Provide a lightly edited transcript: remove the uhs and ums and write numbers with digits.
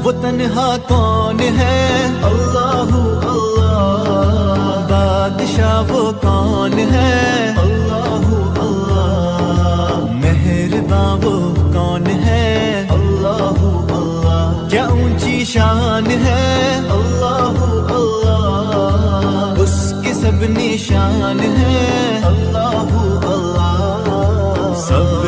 वो तन्हा कौन है? अल्लाहू अल्लाह। बादशाह वो कौन है? अल्लाहू अल्लाह। मेहरबां वो कौन है? अल्लाहू अल्लाह। क्या ऊंची शान है? अल्लाहू अल्लाह। उसके सब निशान है। अल्लाहू अल्लाह। सब